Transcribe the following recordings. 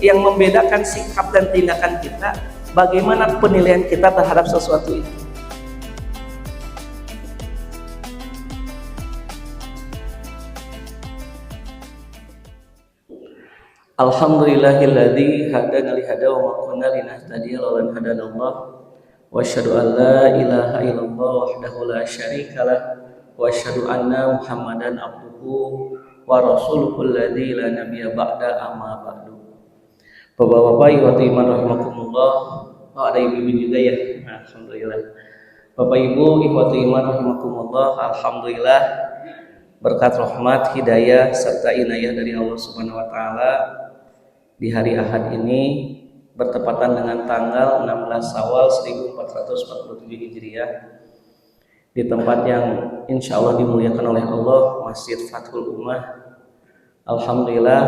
yang membedakan sikap dan tindakan kita, bagaimana penilaian kita terhadap sesuatu itu. Alhamdulillahilladzi hadana li hada wa ma kunna linahtadiya laula an hadanallah wa asyhadu an la ilaha illallah wahdahu la syarikalah wa asyhadu anna Muhammadan abduhu wa rasuluhu alladzi la nabiyya ba'da amma ba'du. Bapak-bapak ibu iman rahimakumullah, ada ibu juga ya. Alhamdulillah. Bapak Ibu ikhwati iman rahimakumullah, alhamdulillah berkat rahmat, hidayah serta inayah dari Allah Subhanahu wa taala di hari Ahad ini bertepatan dengan tanggal 16 Syawal 1447 Hijriah di tempat yang insya Allah dimuliakan oleh Allah, Masjid Fathul Ummah. Alhamdulillah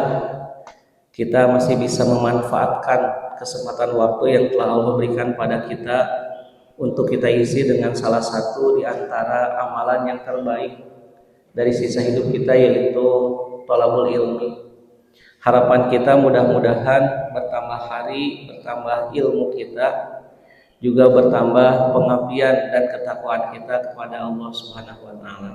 kita masih bisa memanfaatkan kesempatan waktu yang telah Allah berikan pada kita untuk kita isi dengan salah satu di antara amalan yang terbaik dari sisa hidup kita, yaitu thalabul ilmi. Harapan kita mudah-mudahan bertambah hari, bertambah ilmu kita, juga bertambah pengabdian dan ketakwaan kita kepada Allah Subhanahu wa taala.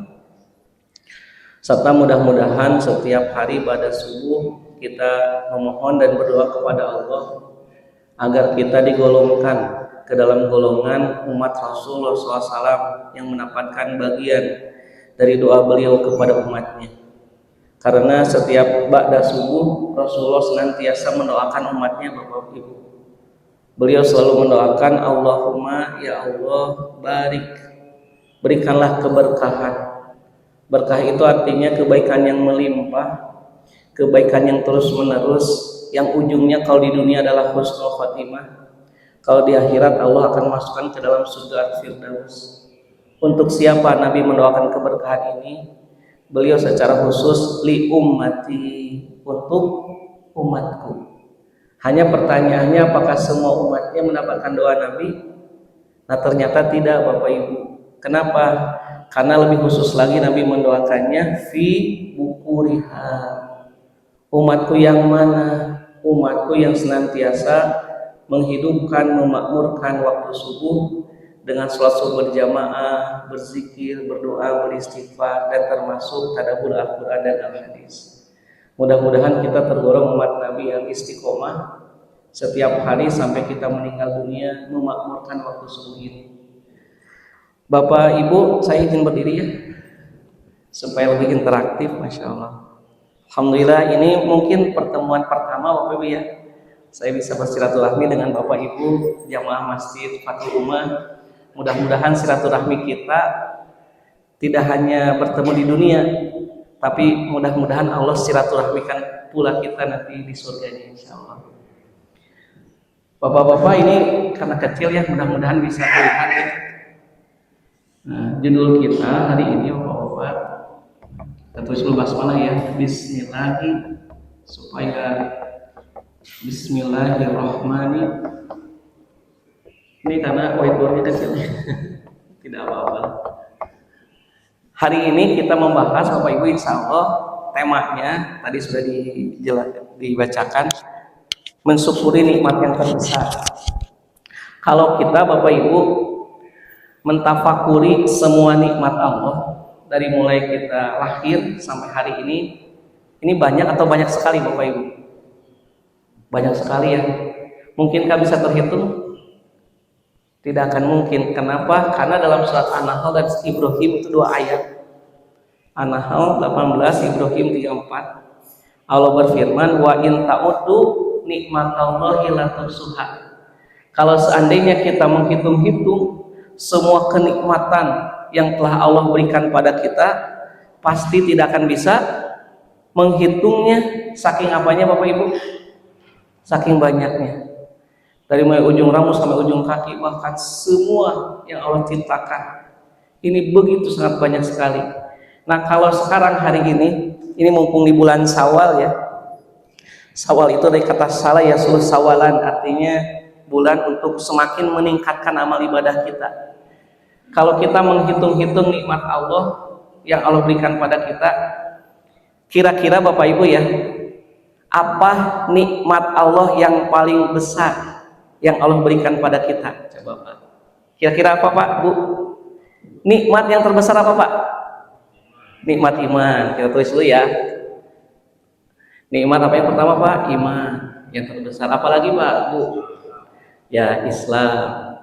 Serta mudah-mudahan setiap hari pada subuh kita memohon dan berdoa kepada Allah agar kita digolongkan ke dalam golongan umat Rasulullah SAW yang mendapatkan bagian dari doa beliau kepada umatnya. Karena setiap ba'da subuh Rasulullah senantiasa mendoakan umatnya, Bapak Ibu. Beliau selalu mendoakan, Allahumma ya Allah barik, berikanlah keberkahan. Berkah itu artinya kebaikan yang melimpah, kebaikan yang terus menerus, yang ujungnya kalau di dunia adalah husnul khatimah, kalau di akhirat Allah akan masukkan ke dalam surga Firdaus. Untuk siapa Nabi mendoakan keberkahan ini? Beliau secara khusus li ummati, untuk umatku. Hanya pertanyaannya, apakah semua umatnya mendapatkan doa Nabi? Nah ternyata tidak, Bapak Ibu. Kenapa? Karena lebih khusus lagi Nabi mendoakannya fi bukuriha. Umatku yang mana? Umatku yang senantiasa menghidupkan, memakmurkan waktu subuh dengan sholat subuh berjamaah, berzikir, berdoa, beristighfar, dan termasuk tadabbur Al-Quran dan Al-Hadis. Mudah-mudahan kita tergolong umat Nabi yang istiqomah setiap hari sampai kita meninggal dunia memakmurkan waktu subuh ini. Bapak Ibu, saya izin berdiri ya supaya lebih interaktif. Masya Allah. Alhamdulillah, ini mungkin pertemuan pertama Bapak Ibu ya, saya bisa bersilaturahmi dengan Bapak Ibu jamaah Masjid Fathul Ummah. Mudah-mudahan silaturahmi kita tidak hanya bertemu di dunia, tapi mudah-mudahan Allah silaturahmikan pula kita nanti di surganya insya Allah. Bapak-bapak ini karena kecil ya, mudah-mudahan bisa melihat ya. Nah, judul kita hari ini Bapak-bapak, kita tulis dulu basmalah ya. Bismillahirrahmanirrahim, supaya Bismillahirrahmanirrahim. Ini karena whiteboardnya kecil, tidak apa-apa. Hari ini kita membahas Bapak Ibu, insya Allah temanya tadi sudah dibacakan, mensyukuri nikmat yang terbesar. Kalau kita Bapak Ibu mentafakuri semua nikmat Allah dari mulai kita lahir sampai hari ini banyak atau banyak sekali Bapak Ibu? Banyak sekali ya. Mungkinkah bisa terhitung? Tidak akan mungkin. Kenapa? Karena dalam surat An-Nahl dan Ibrahim itu 2 ayat. An-Nahl 18, Ibrahim 34. Allah berfirman, wa in ta'uddu nikmatallahi la tuhsuha. Kalau seandainya kita menghitung-hitung semua kenikmatan yang telah Allah berikan pada kita, pasti tidak akan bisa menghitungnya. Saking apanya Bapak Ibu? Saking banyaknya. Dari mulai ujung rambut sampai ujung kaki, bahkan semua yang Allah ciptakan. Ini begitu sangat banyak sekali. Nah kalau sekarang hari ini mumpung di bulan Syawal ya. Syawal itu dari kata salah ya, sul sawalan, artinya bulan untuk semakin meningkatkan amal ibadah kita. Kalau kita menghitung-hitung nikmat Allah yang Allah berikan pada kita, kira-kira Bapak Ibu ya, Apa nikmat Allah yang paling besar yang Allah berikan pada kita? Coba Pak. Kira-kira apa Pak, Bu? Nikmat yang terbesar apa Pak? Nikmat iman. Kita tulis dulu ya. Nikmat apa yang pertama Pak? Iman yang terbesar. Apalagi Pak, Bu? Ya, Islam.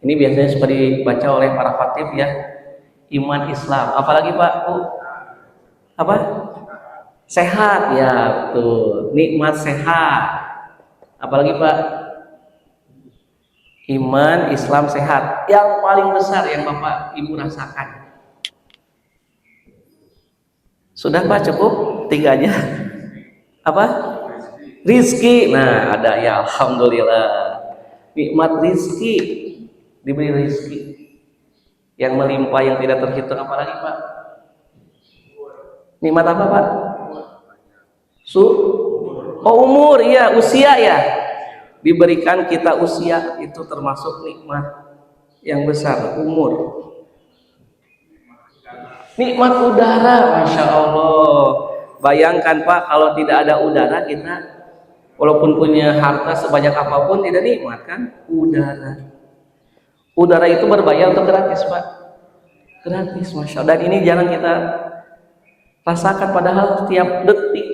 Ini biasanya suka dibaca oleh para khatib ya. Iman Islam. Apalagi Pak, Bu? Apa? Sehat, ya betul. Nikmat sehat. Apalagi Pak? Iman, Islam, sehat. Yang paling besar yang Bapak Ibu rasakan. Sudah Pak, cukup? 3 aja. Apa? Rizki. Nah, ada ya, alhamdulillah. Nikmat rizki, diberi rizki yang melimpah, yang tidak terhitung. Apalagi Pak? Nikmat apa Pak? Umur, ya, usia ya. Diberikan kita usia, itu termasuk nikmat yang besar, umur. Nikmat udara, Masya Allah. Bayangkan Pak, kalau tidak ada udara kita, walaupun punya harta sebanyak apapun, tidak nikmat kan? Udara itu berbayar atau gratis Pak? Gratis, Masya Allah. Dan ini jarang kita rasakan, padahal setiap detik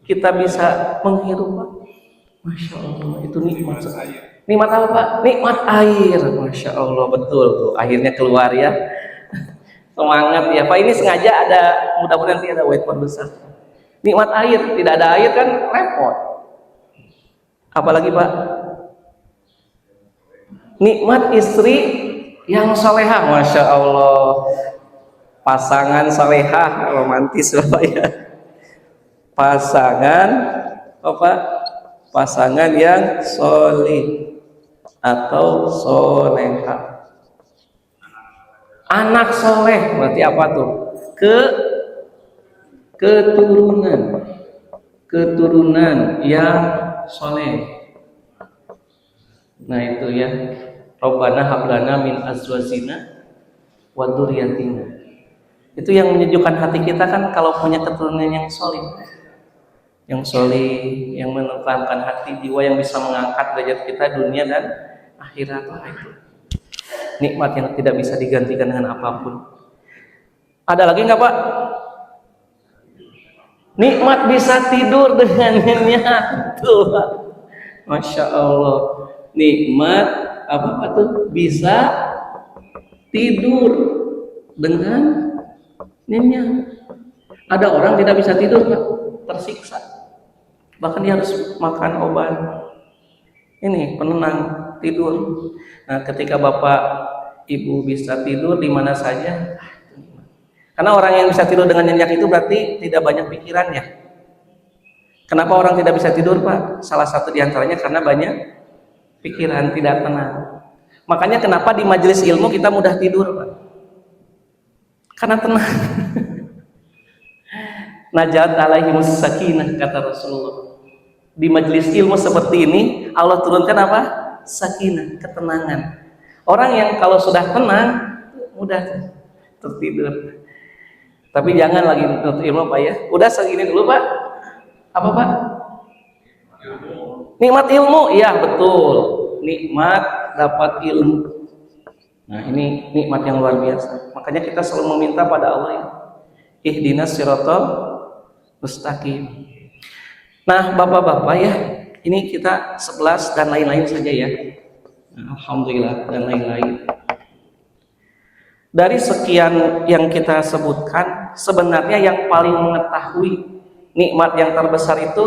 kita bisa menghirup Pak. Masya Allah, itu nikmat. Nikmat apa Pak? Nikmat air. Masya Allah, betul tuh. Akhirnya keluar ya. Semangat ya Pak. Ini sengaja ada, mudah-mudahan nanti ada whiteboard besar. Nikmat air. Tidak ada air kan repot. Apalagi Pak? Nikmat istri yang salehah. Masya Allah. Pasangan salehah, romantis Bapak ya. Pasangan apa? Pasangan yang solih atau soleha. Anak soleh berarti apa tuh? Keturunan yang soleh. Nah itu ya. Rabbana hablana min azwajina wa dzurriyyatina. Itu yang menyejukkan hati kita kan, kalau punya keturunan yang soleh. Yang soleh, yang menenangkan hati jiwa, yang bisa mengangkat derajat kita dunia dan akhirat. Itu nikmat yang tidak bisa digantikan dengan apapun. Ada lagi nggak Pak? Nikmat bisa tidur dengan nyenyak. Tuh Pak. Masya Allah. Nikmat apa tuh? Bisa tidur dengan nyenyak. Ada orang tidak bisa tidur Pak, tersiksa. Bahkan dia harus makan obat ini penenang tidur. Nah, ketika Bapak Ibu bisa tidur di mana saja, karena orang yang bisa tidur dengan nyenyak itu berarti tidak banyak pikirannya. Kenapa orang tidak bisa tidur Pak? Salah satu diantaranya karena banyak pikiran, tidak tenang. Makanya kenapa di majelis ilmu kita mudah tidur Pak? Karena tenang. Najat alaihimus sakinah, kata Rasulullah. Di majelis ilmu seperti ini Allah turunkan apa? Sakinah, ketenangan. Orang yang kalau sudah tenang mudah tertidur. Tapi jangan lagi menuntut ilmu Pak ya. Udah segini dulu Pak. Apa Pak? Nikmat ilmu, iya betul. Nikmat dapat ilmu. Nah ini nikmat yang luar biasa. Makanya kita selalu meminta pada Allah ya. Ihdinas siratal mustaqim. Nah bapak-bapak ya, ini kita 11 dan lain-lain saja ya. Nah, alhamdulillah dan lain-lain. Dari sekian yang kita sebutkan, sebenarnya yang paling mengetahui nikmat yang terbesar itu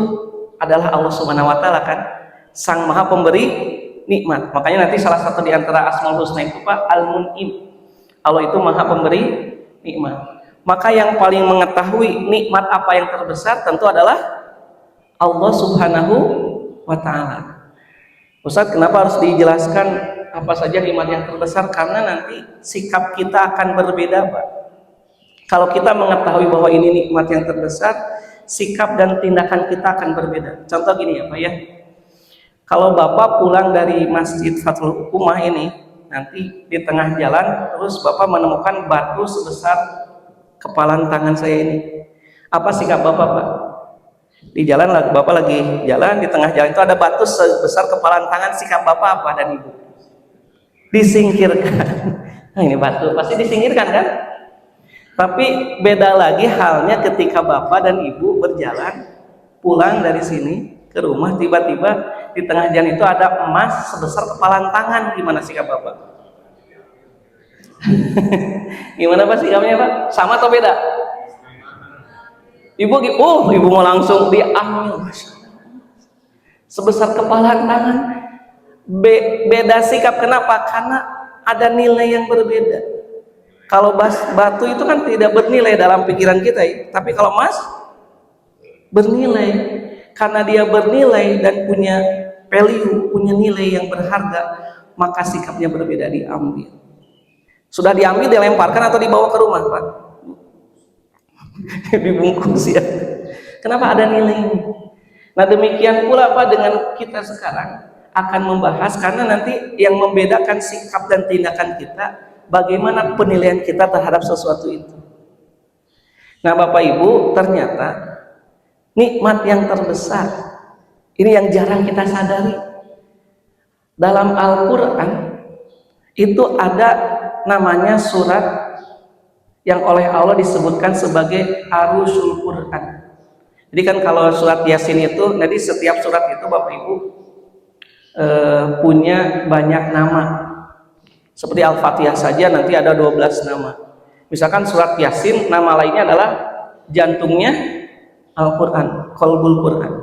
adalah Allah Subhanahu wa taala kan, Sang Maha Pemberi nikmat. Makanya nanti salah satu di antara Asmaul Husna itu Pak Al-Mun'im. Allah itu Maha Pemberi nikmat. Maka yang paling mengetahui nikmat apa yang terbesar tentu adalah Allah Subhanahu wa taala. Ustaz, kenapa harus dijelaskan apa saja nikmat yang terbesar? Karena nanti sikap kita akan berbeda, Pak. Kalau kita mengetahui bahwa ini nikmat yang terbesar, sikap dan tindakan kita akan berbeda. Contoh gini ya, Pak ya. Kalau Bapak pulang dari Masjid Fathul Ummah ini, nanti di tengah jalan terus Bapak menemukan batu sebesar kepalan tangan saya ini. Apa sikap Bapak, Pak? Di jalan, Bapak lagi jalan, di tengah jalan itu ada batu sebesar kepalan tangan, sikap Bapak apa dan Ibu? Disingkirkan. Nah, ini batu pasti disingkirkan kan? Tapi beda lagi halnya ketika Bapak dan Ibu berjalan pulang dari sini ke rumah, tiba-tiba di tengah jalan itu ada emas sebesar kepalan tangan, gimana sikap Bapak? Gimana Pak sikapnya Pak? Sama atau beda? Ibu mau langsung diambil, sebesar kepalan tangan. Beda sikap, kenapa? Karena ada nilai yang berbeda. Kalau batu itu kan tidak bernilai dalam pikiran kita ya, tapi kalau emas bernilai. Karena dia bernilai dan punya value, punya nilai yang berharga, maka sikapnya berbeda, diambil. Sudah diambil, dilemparkan atau dibawa ke rumah Pak? Dibungkus ya. Kenapa ada nilai ini? Nah demikian pula Pak dengan kita sekarang akan membahas, karena nanti yang membedakan sikap dan tindakan kita, bagaimana penilaian kita terhadap sesuatu itu. Nah Bapak Ibu, ternyata nikmat yang terbesar ini yang jarang kita sadari. Dalam Al-Quran itu ada namanya surat yang oleh Allah disebutkan sebagai Arusul Quran. Jadi kan kalau surat Yasin itu, jadi setiap surat itu Bapak Ibu punya banyak nama. Seperti Al-Fatihah saja nanti ada 12 nama. Misalkan surat Yasin, nama lainnya adalah jantungnya Al-Quran, Qalbul Quran.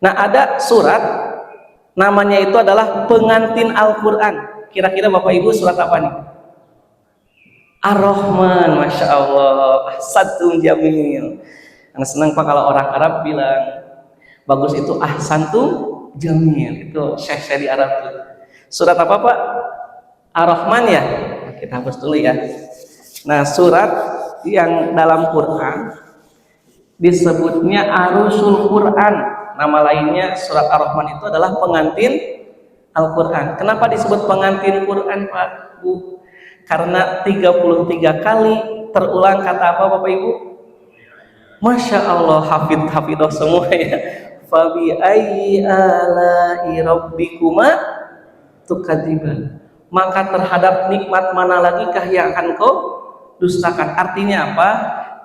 Nah ada surat namanya itu adalah pengantin Al-Quran. Kira-kira Bapak Ibu surat apa nih? Ar-Rahman, Masya Allah, ahsantum jamil. Yang senang Pak kalau orang Arab bilang bagus itu ahsantum jamil. Itu syekh di Arab tuh. Surat apa Pak? Ar-Rahman ya? Kita hapus dulu ya. Nah surat yang dalam Quran disebutnya Arusul Quran. Nama lainnya surat Ar-Rahman itu adalah pengantin Al-Quran. Kenapa disebut pengantin Quran Pak Bu? Karena 33 kali terulang kata apa Bapak Ibu? Masya Allah, hafidah semua ya. Fabi ayyi ala'i rabbikuma tukadziban. Maka terhadap nikmat mana lagi kah yang akan kau dustakan? Artinya apa?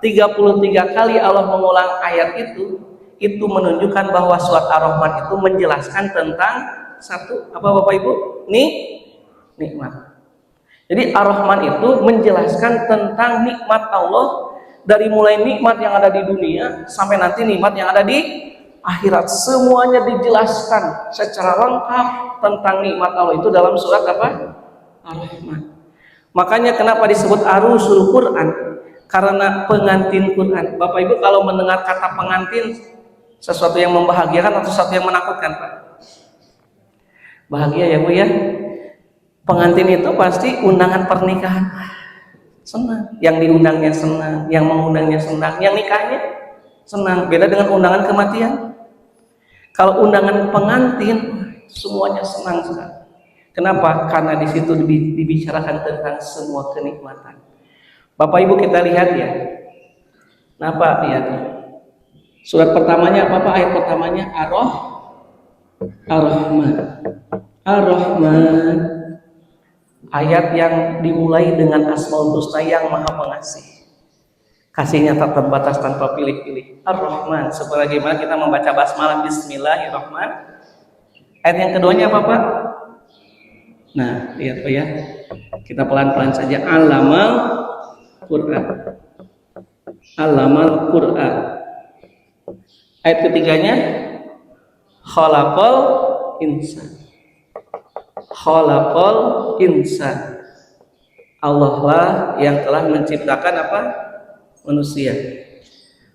33 kali Allah mengulang ayat itu menunjukkan bahwa surat Ar-Rahman itu menjelaskan tentang satu apa Bapak Ibu? Nikmat. Jadi Ar-Rahman itu menjelaskan tentang nikmat Allah, dari mulai nikmat yang ada di dunia sampai nanti nikmat yang ada di akhirat. Semuanya dijelaskan secara lengkap tentang nikmat Allah itu dalam surat apa? Ar-Rahman. Makanya kenapa disebut Arusul Quran? Karena pengantin Quran. Bapak Ibu kalau mendengar kata pengantin, sesuatu yang membahagiakan atau sesuatu yang menakutkan Pak? Bahagia ya Bu ya. Pengantin itu pasti undangan pernikahan, senang. Yang diundangnya senang, yang mengundangnya senang, yang nikahnya senang. Beda dengan undangan kematian. Kalau undangan pengantin, semuanya senang sekali. Kenapa? Karena di situ dibicarakan tentang semua kenikmatan. Bapak Ibu kita lihat ya. Kenapa lihat? Surat pertamanya apa Pak? Ayat pertamanya Ar-Rahman. Ar-Rahman. Ayat yang dimulai dengan Asmaul Husna yang Maha Pengasih. Kasihnya tak terbatas tanpa pilih-pilih. Ar-Rahman. Sebagaimana kita membaca basmalah Bismillahirrahmanirrahim. Ayat yang keduanya apa Pak? Nah, lihat Pak ya. Kita pelan-pelan saja. Allamal Quran. Allamal Quran. Ayat ketiganya Khalaqal Insan. Khalaqal insan. Allah lah yang telah menciptakan apa? Manusia.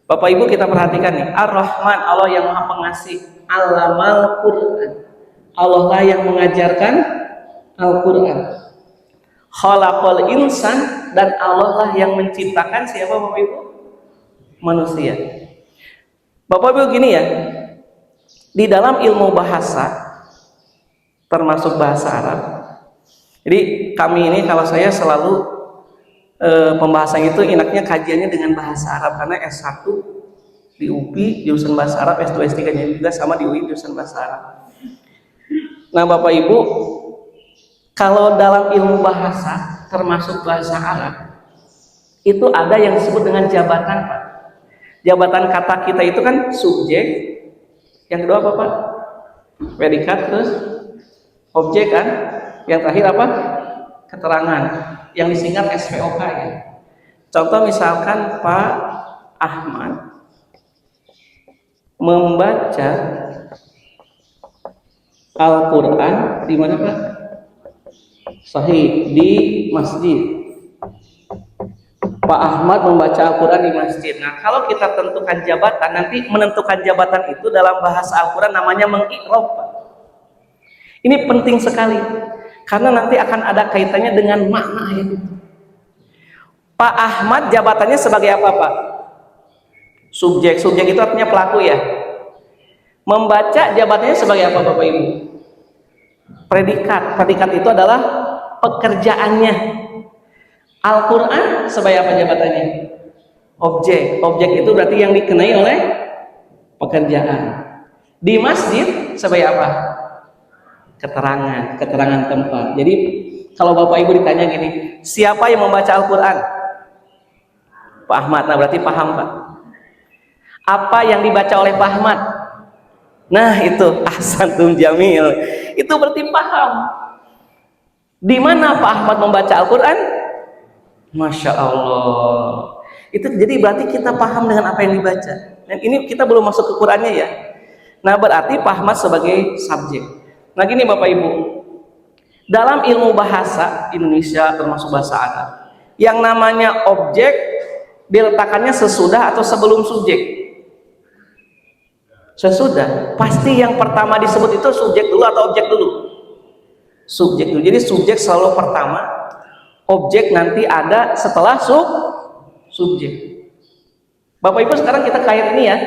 Bapak Ibu kita perhatikan nih, Ar-Rahman, Allah yang Maha Pengasih. Allamal Quran. Allah lah yang mengajarkan Al-Quran. Khalaqal insan, dan Allah lah yang menciptakan siapa Bapak Ibu? Manusia. Bapak Ibu gini ya. Di dalam ilmu bahasa termasuk bahasa Arab. Jadi kami ini kalau saya selalu pembahasan itu enaknya kajiannya dengan bahasa Arab karena S1 Di UPI jurusan bahasa Arab, S2 S3-nya juga sama di UI jurusan bahasa Arab. Nah, Bapak Ibu, kalau dalam ilmu bahasa termasuk bahasa Arab itu ada yang disebut dengan jabatan, Pak. Jabatan kata kita itu kan subjek, yang kedua apa, Pak? Predikat, terus objek kan? Yang terakhir apa? Keterangan, yang disingkat SVOK ya. Contoh misalkan Pak Ahmad membaca Al-Quran di mana, Pak? Sahih, di masjid. Pak Ahmad membaca Al-Quran di masjid. Nah, kalau kita tentukan jabatan, nanti menentukan jabatan itu dalam bahasa Al-Quran namanya mengi'rab, Pak. Ini penting sekali karena nanti akan ada kaitannya dengan makna ayat itu. Pak Ahmad jabatannya sebagai apa, Pak? Subjek. Subjek itu artinya pelaku ya. Membaca jabatannya sebagai apa, Bapak Ibu? Predikat. Predikat itu adalah pekerjaannya. Al-Quran sebagai apa jabatannya? Objek. Objek itu berarti yang dikenai oleh pekerjaan. Di masjid sebagai apa? Keterangan. Keterangan tempat. Jadi kalau Bapak Ibu ditanya gini, siapa yang membaca Al-Quran? Pak Ahmad. Nah, berarti paham, Pak. Apa yang dibaca oleh Pak Ahmad? Nah, itu ahsantum jamil. Itu berarti paham. Di mana Pak Ahmad membaca Al-Quran? Masya Allah. Itu jadi berarti kita paham dengan apa yang dibaca. Dan ini kita belum masuk ke Qurannya ya. Nah, berarti Pak Ahmad sebagai subjek. Nah, gini Bapak Ibu. Dalam ilmu bahasa Indonesia termasuk bahasa Arab, yang namanya objek diletakkannya sesudah atau sebelum subjek? Sesudah. Pasti yang pertama disebut itu subjek dulu atau objek dulu? Subjek dulu. Jadi subjek selalu pertama, objek nanti ada setelah subjek. Bapak Ibu, sekarang kita kait ini ya.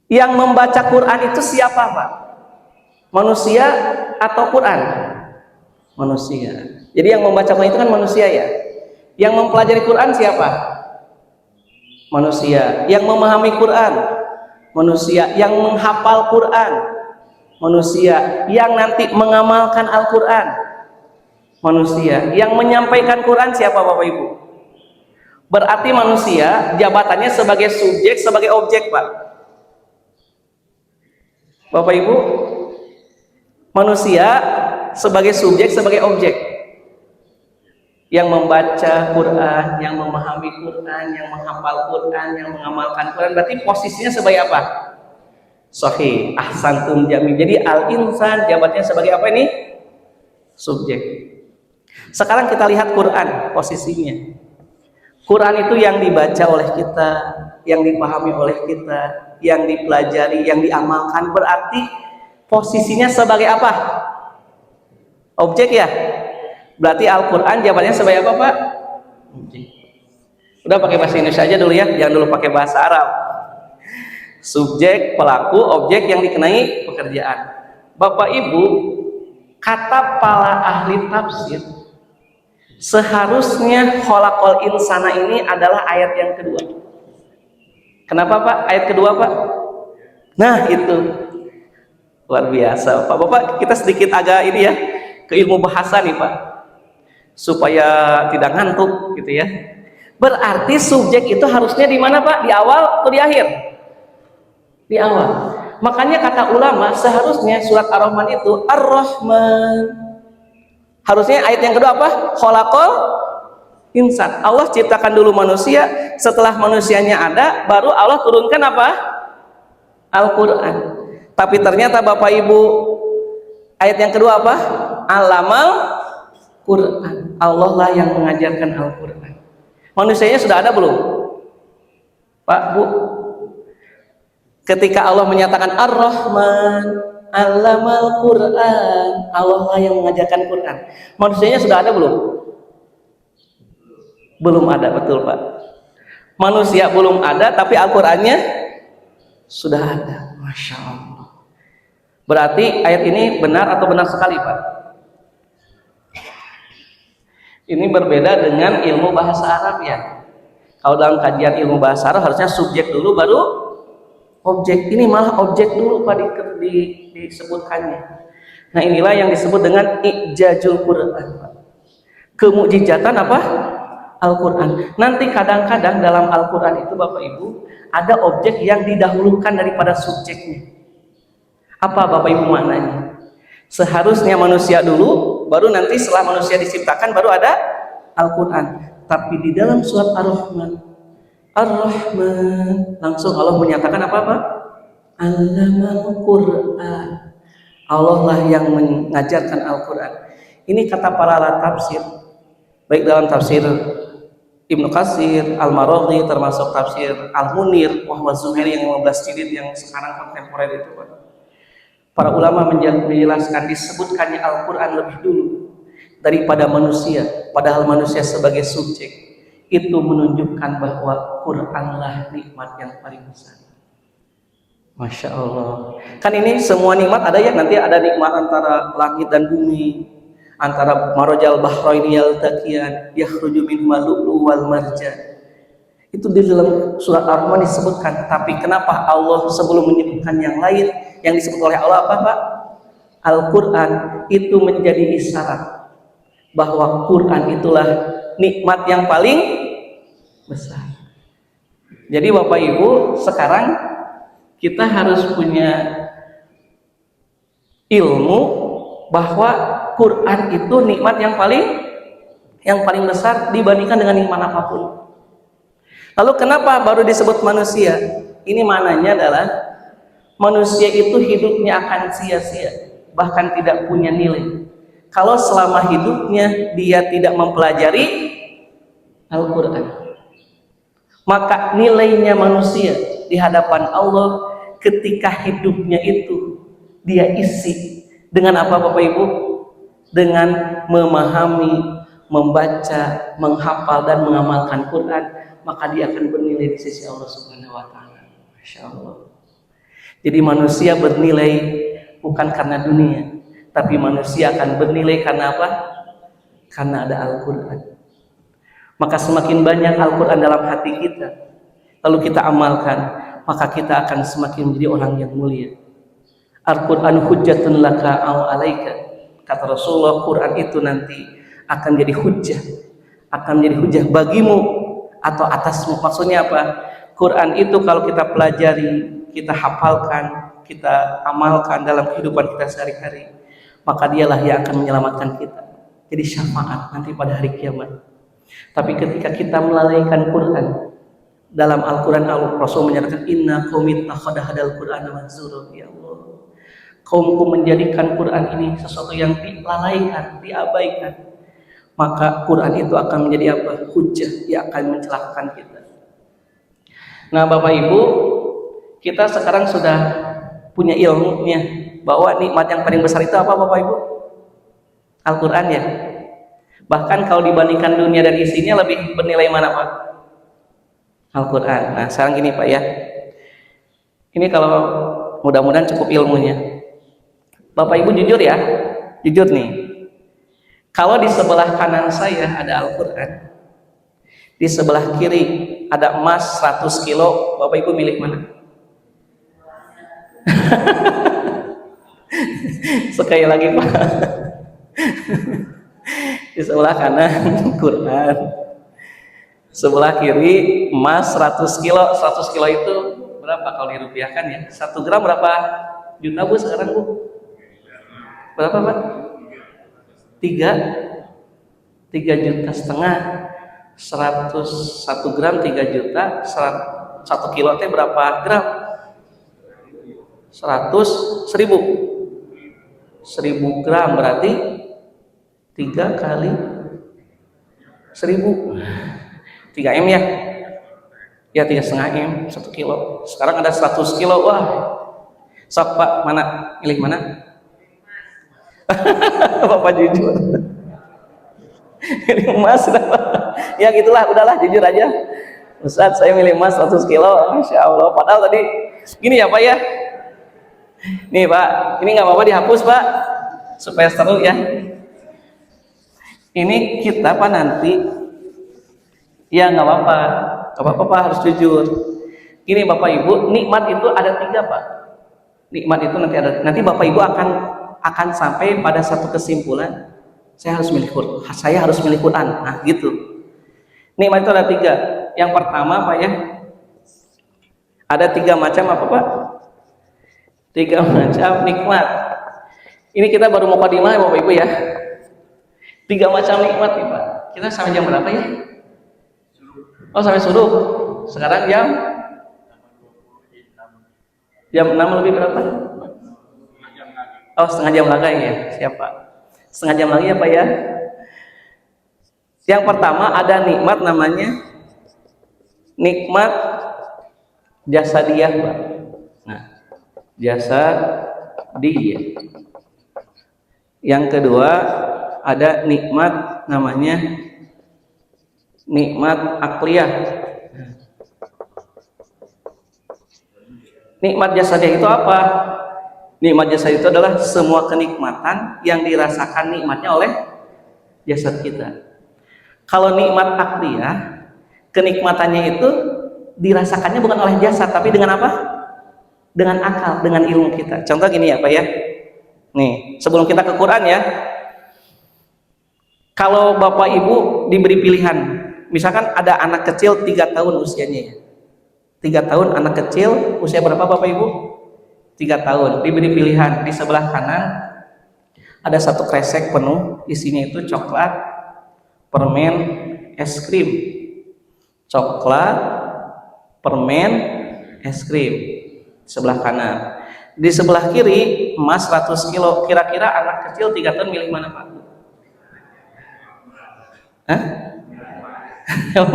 Yang membaca Quran itu siapa, Pak? Manusia atau Quran? Manusia. Jadi yang membaca Quran itu kan manusia ya. Yang mempelajari Quran siapa? Manusia. Yang memahami Quran? Manusia. Yang menghafal Quran? Manusia. Yang nanti mengamalkan Al-Quran? Manusia. Yang menyampaikan Quran siapa, Bapak Ibu? Berarti manusia jabatannya sebagai subjek, sebagai objek, Pak. Bapak Ibu, manusia sebagai subjek, sebagai objek. Yang membaca Quran, yang memahami Quran, yang menghafal Quran, yang mengamalkan Quran, berarti posisinya sebagai apa? Sahih, ahsantum jamil. Jadi al-insan jabatannya sebagai apa ini? Subjek. Sekarang kita lihat Quran posisinya. Quran itu yang dibaca oleh kita, yang dipahami oleh kita, yang dipelajari, yang diamalkan, berarti posisinya sebagai apa? Objek ya? Berarti Al-Quran jawabannya sebagai apa, Pak? Objek. Udah pakai bahasa Indonesia aja dulu ya, jangan dulu pakai bahasa Arab. Subjek, pelaku, objek yang dikenai pekerjaan. Bapak Ibu, kata para ahli tafsir, seharusnya khalaqal insana ini adalah ayat yang kedua. Kenapa, Pak? Ayat kedua, Pak? Nah, itu luar biasa, Pak. Bapak, kita sedikit agak ini ya, ke ilmu bahasa nih, Pak, supaya tidak ngantuk gitu ya. Berarti subjek itu harusnya di mana, Pak? Di awal atau di akhir? Di awal. Makanya kata ulama, seharusnya surat Ar-Rahman itu Ar-Rahman. Harusnya ayat yang kedua apa? Khalaqal insan. Allah ciptakan dulu manusia, setelah manusianya ada, baru Allah turunkan apa? Al-Quran. Tapi ternyata Bapak Ibu, ayat yang kedua apa? Alamal Quran. Allah lah yang mengajarkan Al-Quran. Manusianya sudah ada belum? Pak, Bu? Ketika Allah menyatakan Ar-Rahman, Allamal Quran, Allah lah yang mengajarkan Quran. Manusianya sudah ada belum? Belum ada, betul Pak. Manusia belum ada, tapi Al-Qurannya sudah ada. Masya Allah. Berarti ayat ini benar atau benar sekali, Pak? Ini berbeda dengan ilmu bahasa Arab ya. Kalau dalam kajian ilmu bahasa Arab harusnya subjek dulu baru objek. Ini malah objek dulu Pak disebutkannya. Nah, inilah yang disebut dengan i'jazul Quran. Kemukjizatan apa? Al-Quran. Nanti kadang-kadang dalam Al-Quran itu Bapak Ibu ada objek yang didahulukan daripada subjeknya. Apa Bapak Ibu maknanya? Seharusnya manusia dulu, baru nanti setelah manusia diciptakan baru ada Al-Quran. Tapi di dalam surat Ar-Rahman, Ar-Rahman langsung Allah menyatakan apa-apa? Allamal Quran. Allah lah yang mengajarkan Al-Quran. Ini kata para ahli tafsir, baik dalam tafsir Ibnu Katsir, Al-Maraghi, termasuk tafsir Al-Munir, Wahwa Zuhairi yang 15 jilid yang sekarang kontemporer itu. Para ulama menjelaskan disebutkannya Al-Quran lebih dulu daripada manusia, padahal manusia sebagai subjek itu menunjukkan bahwa Quranlah nikmat yang paling besar. Masya Allah. Kan ini semua nikmat ada ya, nanti ada nikmat antara langit dan bumi, antara marajal bahraini yaltaqiyan yakhruju minhuma lu'lu wal marjan. Itu di dalam surat Ar-Rahman disebutkan. Tapi kenapa Allah sebelum menyebutkan yang lain yang disebut oleh Allah apa Pak? Al-Quran itu menjadi isyarat bahwa Quran itulah nikmat yang paling besar. Jadi Bapak Ibu, sekarang kita harus punya ilmu bahwa Quran itu nikmat yang paling besar dibandingkan dengan nikmat apapun. Lalu kenapa baru disebut manusia? Ini maknanya adalah manusia itu hidupnya akan sia-sia, bahkan tidak punya nilai kalau selama hidupnya dia tidak mempelajari Al-Quran. Maka nilainya manusia di hadapan Allah ketika hidupnya itu dia isi dengan apa Bapak Ibu? Dengan memahami, membaca, menghafal dan mengamalkan Quran, maka dia akan bernilai di sisi Allah Subhanahu wa taala. Masya Allah. Jadi manusia bernilai bukan karena dunia, tapi manusia akan bernilai karena apa? Karena ada Al-Quran. Maka semakin banyak Al-Quran dalam hati kita, lalu kita amalkan, maka kita akan semakin menjadi orang yang mulia. Al-Quran hujjatun laka aw alaika. Kata Rasulullah, Quran itu nanti akan jadi hujjah, akan menjadi hujjah bagimu atau atasmu. Maksudnya apa? Quran itu kalau kita pelajari, kita hafalkan, kita amalkan dalam kehidupan kita sehari-hari, maka dialah yang akan menyelamatkan kita jadi syafaat nanti pada hari kiamat. Tapi ketika kita melalaikan Quran, dalam Al-Quran Rasul menyatakan inna qaumi ittakhadha hadal Qur'ana mahzura. Ya Allah, kaumku menjadikan Quran ini sesuatu yang dilalaikan, diabaikan, maka Quran itu akan menjadi apa? Hujjah yang akan mencelakakan kita. Nah Bapak Ibu, kita sekarang sudah punya ilmunya bahwa nikmat yang paling besar itu apa Bapak Ibu? Al-Quran ya. Bahkan kalau dibandingkan dunia dan isinya lebih bernilai mana Pak? Al-Quran. Nah sekarang gini Pak ya, ini kalau mudah-mudahan cukup ilmunya. Bapak Ibu jujur ya, jujur nih. Kalau di sebelah kanan saya ada Al-Quran, di sebelah kiri ada emas 100 kilo, Bapak Ibu milih mana? Sekali lagi Pak. Di sebelah kanan Quran, sebelah kiri emas 100 kilo. 100 kilo itu berapa kalau dirupiahkan ya? 1 gram berapa juta Bu sekarang Bu? Berapa Pak? 3 juta setengah. 1 gram 3 juta. 1 kilo teh berapa gram? 100 1000 gram berarti 3 kali 1000 3 M ya? Ya 3,5 M 1 kilo. Sekarang ada 100 kilo. Wah, sok Pak, mana? Milih mana? Bapak jujur. Milih emas. Ya gitulah, udahlah jujur aja. Ustaz, saya milih emas 100 kilo. Masya Allah. Padahal tadi gini ya Pak ya. Nih Pak, ini nggak apa-apa dihapus Pak, supaya seru ya. Ini kita Pak nanti, ya nggak apa-apa. Apa-apa Pak, harus jujur. Gini Bapak Ibu, nikmat itu ada 3 Pak. Nikmat itu nanti Bapak Ibu akan sampai pada satu kesimpulan, saya harus milik Quran. Nah, gitu. Nikmat itu ada 3. Yang pertama Pak ya, ada 3 macam apa Pak? 3 macam nikmat. Ini kita baru mau mukadimah ya Bapak Ibu ya. 3 macam nikmat nih Pak. Kita sampai jam berapa ya? Oh, sampai subuh. Sekarang jam 6 lebih berapa? Oh, setengah jam lagi ya. Siapa? Setengah jam lagi ya Pak ya. Yang pertama ada nikmat namanya nikmat jasadiyah Pak. Nah, jasadiyah. Yang kedua ada nikmat namanya nikmat akliyah. Nikmat jasadiyah itu apa? Nikmat jasad itu adalah semua kenikmatan yang dirasakan nikmatnya oleh jasad kita. Kalau nikmat akliyah, kenikmatannya itu dirasakannya bukan oleh jasad, tapi dengan apa? Dengan akal, dengan ilmu kita. Contoh gini ya Pak ya. Nih, sebelum kita ke Quran ya. Kalau Bapak Ibu diberi pilihan, misalkan ada anak kecil 3 tahun usianya. 3 tahun anak kecil, usia berapa Bapak Ibu? 3 tahun. Diberi pilihan, di sebelah kanan ada satu kresek penuh, isinya itu coklat, permen, es krim. Coklat, permen, es krim. Sebelah kanan. Di sebelah kiri emas 100 kilo. Kira-kira anak kecil 3 tahun milih mana Pak? Hah?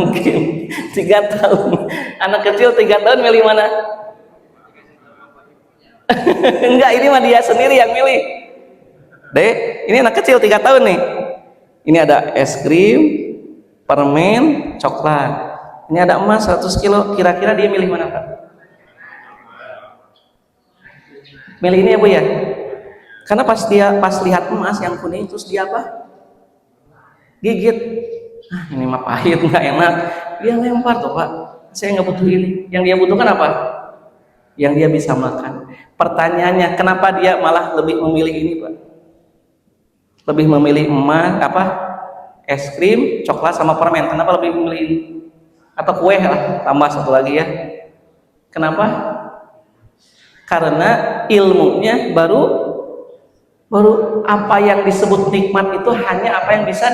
Mungkin 3 tahun. Anak kecil 3 tahun milih mana? Enggak, ini mah dia sendiri yang milih. Dek, ini anak kecil 3 tahun nih. Ini ada es krim, permen, coklat. Ini ada emas 100 kilo. Kira-kira dia milih mana Pak? Milih ini ya Bu ya. Karena pas lihat emas yang kuning terus dia apa? Gigit. Ah, ini mah pahit, nggak enak. Dia lempar tuh Pak. Saya nggak butuh ini. Yang dia butuhkan apa? Yang dia bisa makan. Pertanyaannya, kenapa dia malah lebih memilih ini Pak? Lebih memilih emas, es krim, coklat sama permen. Kenapa lebih memilih ini? Atau kue lah, tambah satu lagi ya. Kenapa? Karena ilmunya baru apa yang disebut nikmat itu hanya apa yang bisa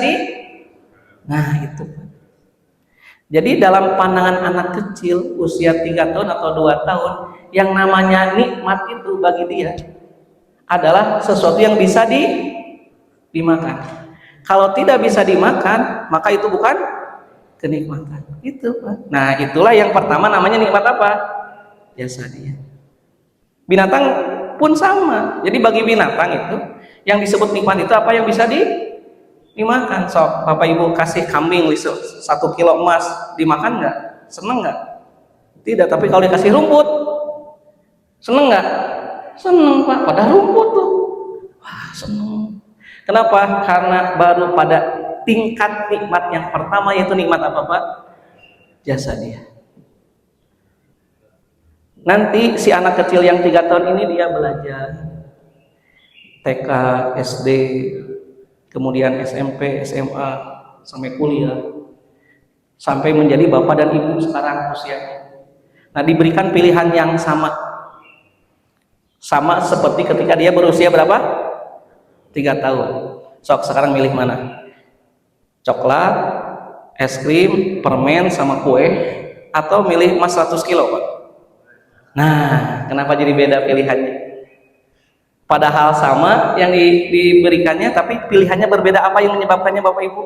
nah itu. Jadi dalam pandangan anak kecil usia 3 tahun atau 2 tahun, yang namanya nikmat itu bagi dia adalah sesuatu yang bisa dimakan. Kalau tidak bisa dimakan, maka itu bukan kenikmatan. Itu Pak. Nah, itulah yang pertama namanya nikmat apa? Jasadiyah. Binatang pun sama. Jadi bagi binatang itu yang disebut nikmat itu apa yang bisa dimakan. Sok Bapak Ibu kasih kambing 1 kilo emas, dimakan nggak? Seneng nggak? Tidak. Tapi kalau dikasih rumput, seneng nggak? Seneng Pak. Pada rumput tuh, wah seneng. Kenapa? Karena baru pada tingkat nikmat yang pertama, yaitu nikmat apa Pak? Jasadiyah. Nanti si anak kecil yang 3 tahun ini dia belajar TK, SD, kemudian SMP, SMA, sampai kuliah, sampai menjadi bapak dan ibu sekarang usianya. Nah, diberikan pilihan yang sama seperti ketika dia berusia berapa? 3 tahun. Sok sekarang milih mana? Coklat, es krim, permen, sama kue, atau milih emas 100 kilo Pak? Nah, kenapa jadi beda pilihannya? Padahal sama yang diberikannya, tapi pilihannya berbeda. Apa yang menyebabkannya Bapak Ibu?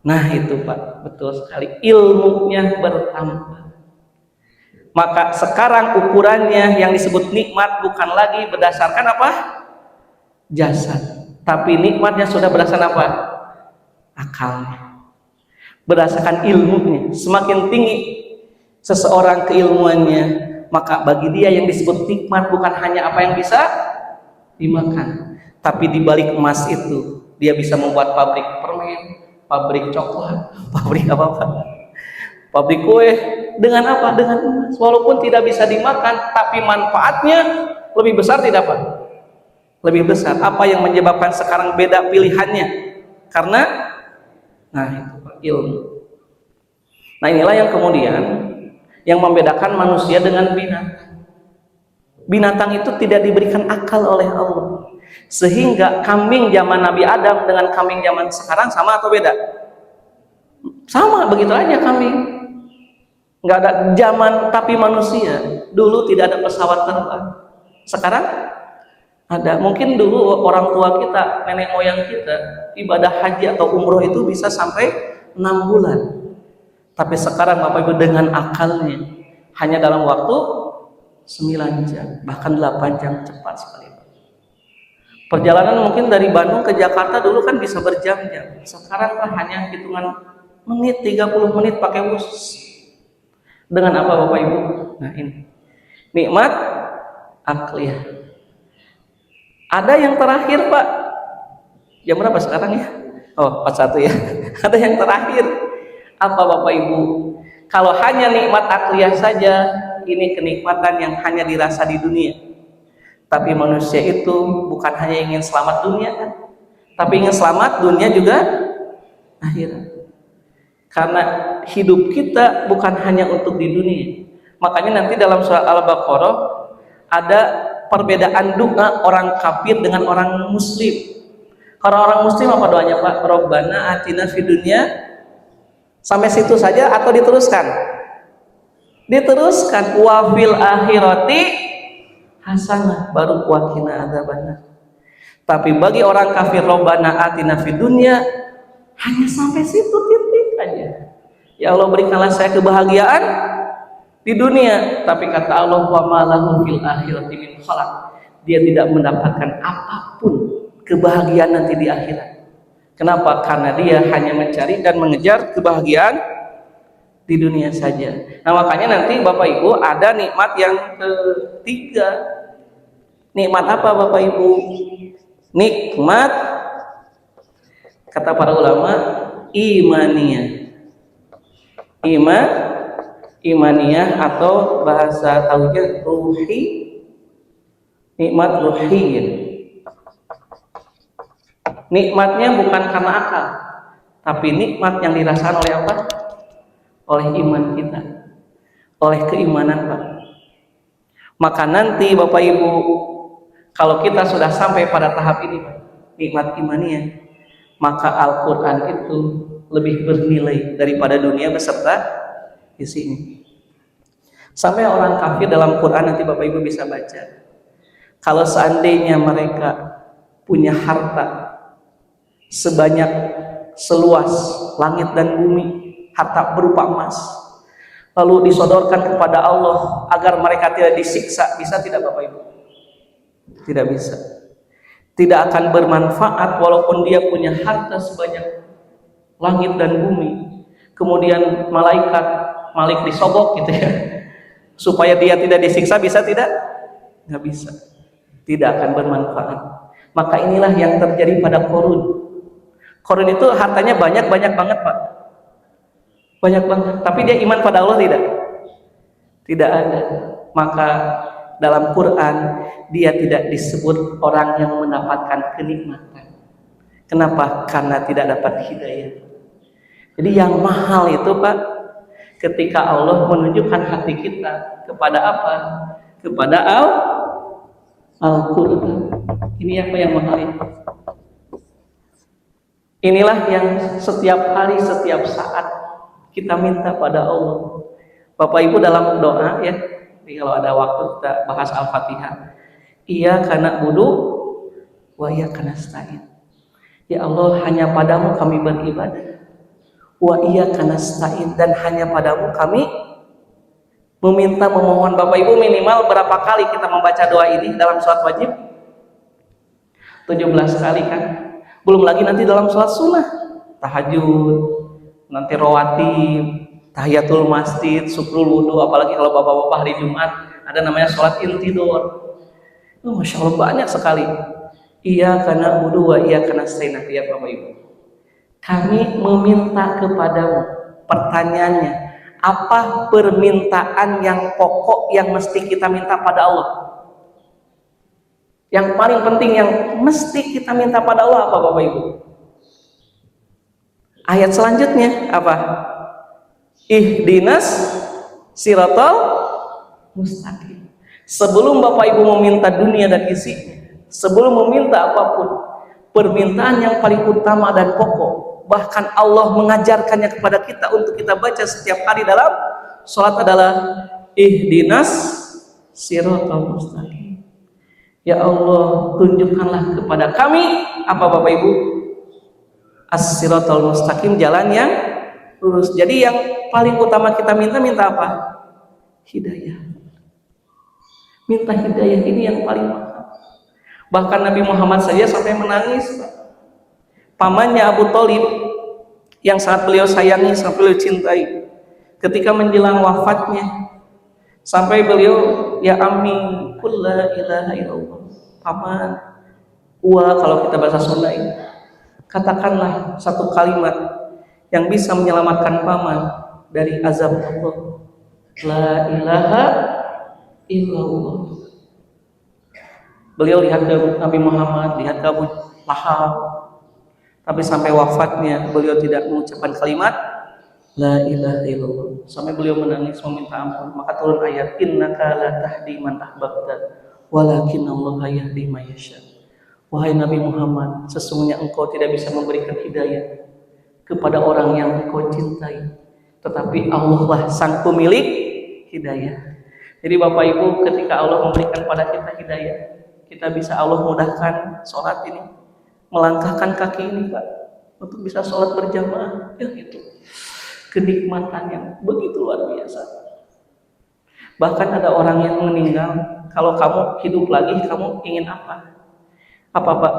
Nah itu Pak, betul sekali. Ilmunya bertambah. Maka sekarang ukurannya yang disebut nikmat bukan lagi berdasarkan apa? Jasad. Tapi nikmatnya sudah berdasarkan apa? Akalnya. Berdasarkan ilmunya. Semakin tinggi seseorang keilmuannya, maka bagi dia yang disebut nikmat bukan hanya apa yang bisa dimakan, tapi di balik emas itu dia bisa membuat pabrik permen, pabrik coklat, pabrik apa-apa, pabrik kue dengan apa? Dengan emas. Walaupun tidak bisa dimakan, tapi manfaatnya lebih besar tidak Pak? Lebih besar. Apa yang menyebabkan sekarang beda pilihannya? Karena nah itu Pak, ilmu. Nah inilah yang kemudian yang membedakan manusia dengan binatang. Binatang itu tidak diberikan akal oleh Allah, sehingga kambing zaman Nabi Adam dengan kambing zaman sekarang sama atau beda? Sama, begitu aja kambing. Nggak ada zaman, tapi manusia dulu tidak ada pesawat terbang, sekarang ada. Mungkin dulu orang tua kita, nenek moyang kita ibadah haji atau umroh itu bisa sampai 6 bulan, tapi sekarang Bapak Ibu dengan akalnya hanya dalam waktu 9 jam, bahkan 8 jam, cepat sekali. Perjalanan mungkin dari Bandung ke Jakarta dulu kan bisa berjam-jam, sekarang kan hanya hitungan menit, 30 menit pakai bus. Dengan apa Bapak Ibu? Nah ini nikmat akliyah. Ada yang terakhir Pak, jam berapa sekarang ya? Oh 41 ya. Ada yang terakhir apa Bapak Ibu? Kalau hanya nikmat akliyah saja, ini kenikmatan yang hanya dirasa di dunia. Tapi manusia itu bukan hanya ingin selamat dunia kan, tapi ingin selamat dunia juga akhirat. Karena hidup kita bukan hanya untuk di dunia. Makanya nanti dalam surat Al-Baqarah ada perbedaan doa orang kafir dengan orang muslim. Kalau orang muslim apa doanya Pak? Rabbana atina fid dunya. Sampai situ saja atau diteruskan? Diteruskan. Wa fil akhirati hasanah, baru wa qina adzabannar. Tapi bagi orang kafir Rabbana atina fid dunya hanya sampai situ titik aja. Ya Allah berikanlah saya kebahagiaan di dunia, tapi kata Allah wa ma lahu fil akhirati min khalaq. Dia tidak mendapatkan apapun kebahagiaan nanti di akhirat. Kenapa? Karena dia hanya mencari dan mengejar kebahagiaan di dunia saja. Nah makanya nanti Bapak Ibu ada nikmat yang ketiga. Nikmat apa Bapak Ibu? Nikmat, kata para ulama, imaniyah. Imaniyah atau bahasa tauhid ruhi, nikmat ruhiyah. Nikmatnya bukan karena akal, tapi nikmat yang dirasakan oleh apa? Oleh iman kita, oleh keimanan Pak. Maka nanti Bapak Ibu, kalau kita sudah sampai pada tahap ini, nikmat imaniyah, maka Al-Quran itu lebih bernilai daripada dunia beserta isinya. Sampai orang kafir dalam Quran nanti Bapak Ibu bisa baca, kalau seandainya mereka punya harta sebanyak seluas langit dan bumi, harta berupa emas, lalu disodorkan kepada Allah agar mereka tidak disiksa, bisa tidak Bapak Ibu? Tidak bisa. Tidak akan bermanfaat walaupun dia punya harta sebanyak langit dan bumi, kemudian Malik disobok gitu ya, supaya dia tidak disiksa, bisa tidak? Nggak bisa. Tidak akan bermanfaat. Maka inilah yang terjadi pada Qarun. Qarun itu hartanya banyak banget Pak, banyak banget, tapi dia iman pada Allah tidak? Tidak ada. Maka dalam Quran dia tidak disebut orang yang mendapatkan kenikmatan. Kenapa? Karena tidak dapat hidayah. Jadi yang mahal itu Pak, ketika Allah menunjukkan hati kita kepada apa? Kepada Al-Quran. Ini apa yang mahal itu? Inilah yang setiap hari, setiap saat kita minta pada Allah. Bapak Ibu dalam doa ya, kalau ada waktu kita bahas Al-Fatihah. Iyyaka na'budu wa iyyaka nasta'in. Ya Allah, hanya padamu kami beribadah. Wa iyyaka nasta'in, dan hanya padamu kami meminta, memohon. Bapak Ibu minimal berapa kali kita membaca doa ini dalam sholat wajib? 17 kali kan? Belum lagi nanti dalam sholat sunnah, tahajud, nanti rawatib, tahiyatul masjid, syukrul wudu, apalagi kalau bapak-bapak hari Jumat ada namanya sholat intidur. Masya Allah banyak sekali. Iyyaka na'budu wa iyyaka nasta'in. Ya Bapak Ibu, kami meminta kepadamu. Pertanyaannya, Apa permintaan yang pokok yang mesti kita minta pada Allah? Yang paling penting yang mesti kita minta pada Allah apa Bapak Ibu? Ayat selanjutnya apa? Ihdinas siratal mustaqim. Sebelum Bapak Ibu meminta dunia dan isinya, sebelum meminta apapun, permintaan yang paling utama dan pokok, bahkan Allah mengajarkannya kepada kita untuk kita baca setiap hari dalam sholat adalah ihdinas siratal mustaqim. Ya Allah, tunjukkanlah kepada kami apa Bapak Ibu? As-siratal mustaqim, jalan yang lurus. Jadi yang paling utama kita minta apa? Hidayah. Minta hidayah ini yang paling mahal. Bahkan Nabi Muhammad saja sampai menangis. Pamannya Abu Thalib yang sangat beliau sayangi, sangat beliau cintai, ketika menjelang wafatnya sampai beliau, ya ammi qul la ilaha illallah. Paman, kalau kita bahasa Sunda ini, katakanlah satu kalimat yang bisa menyelamatkan paman dari azab Allah. La ilaha illallah. Beliau lihat ke Nabi Muhammad, lihat ke Abu Lahab, tapi sampai wafatnya beliau tidak mengucapkan kalimat la ilaha illallah, sampai beliau menangis meminta ampun. Maka turun ayat innaka la tahdi man ahbabta walakinnallaha yahdi may yasha. Wahai Nabi Muhammad, sesungguhnya engkau tidak bisa memberikan hidayah kepada orang yang engkau cintai, tetapi Allah lah sang pemilik hidayah. Jadi Bapak Ibu, ketika Allah memberikan pada kita hidayah, kita bisa Allah mudahkan sholat ini, melangkahkan kaki ini Pak, untuk bisa sholat berjamaah. Ya itu kenikmatan yang begitu luar biasa. Bahkan ada orang yang meninggal, kalau kamu hidup lagi, kamu ingin apa? Apa Pak?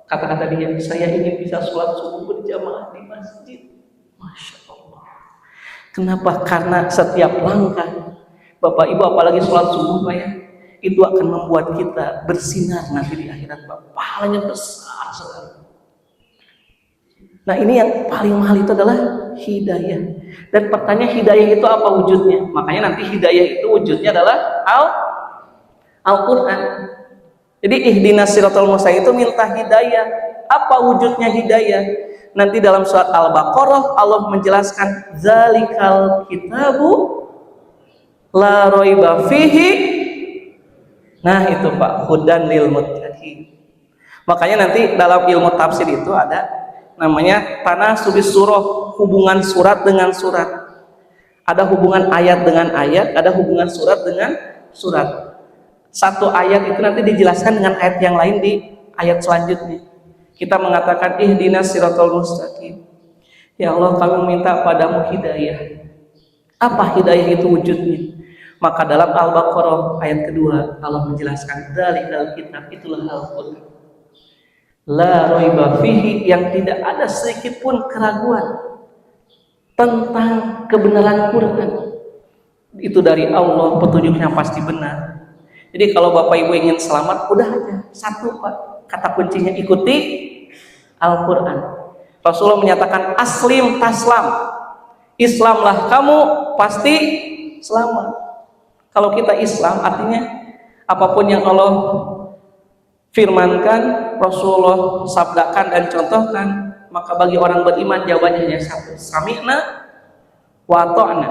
Kata-kata dia, saya ingin bisa sholat subuh berjamaah di masjid. Masya Allah. Kenapa? Karena setiap langkah Bapak Ibu, apalagi sholat subuh Pak ya, itu akan membuat kita bersinar nanti di akhirat Pak. Pahalanya besar sekali. Nah ini yang paling mahal itu adalah hidayah. Dan pertanyaan hidayah itu apa wujudnya? Makanya nanti hidayah itu wujudnya adalah Al-Quran. Jadi ihdinas siratal mustaqim itu minta hidayah. Apa wujudnya hidayah? Nanti dalam surat Al-Baqarah Allah menjelaskan zalikal kitabu la raiba fihi. Nah itu Pak, hudan lil muttaqin. Makanya nanti dalam ilmu tafsir itu ada namanya tanasubis surah, hubungan surat dengan surat. Ada hubungan ayat dengan ayat, ada hubungan surat dengan surat. Satu ayat itu nanti dijelaskan dengan ayat yang lain di ayat selanjutnya. Kita mengatakan ihdinas siratal mustaqim. Ya Allah, kami minta padamu hidayah. Apa hidayah itu wujudnya? Maka dalam Al-Baqarah ayat kedua Allah menjelaskan dzalikal kitab, itulah Al-Quran. La raiba fihi, yang tidak ada sedikit pun keraguan tentang kebenaran Quran. Itu dari Allah, petunjuknya pasti benar. Jadi kalau Bapak Ibu ingin selamat, udah aja satu Pak, kata kuncinya ikuti Al-Quran. Rasulullah menyatakan aslim taslam, Islamlah kamu pasti selamat. Kalau kita Islam artinya apapun yang Allah firmankan, Rasulullah sabdakan dan contohkan, maka bagi orang beriman jawabannya hanya satu, sami'na wa ta'na.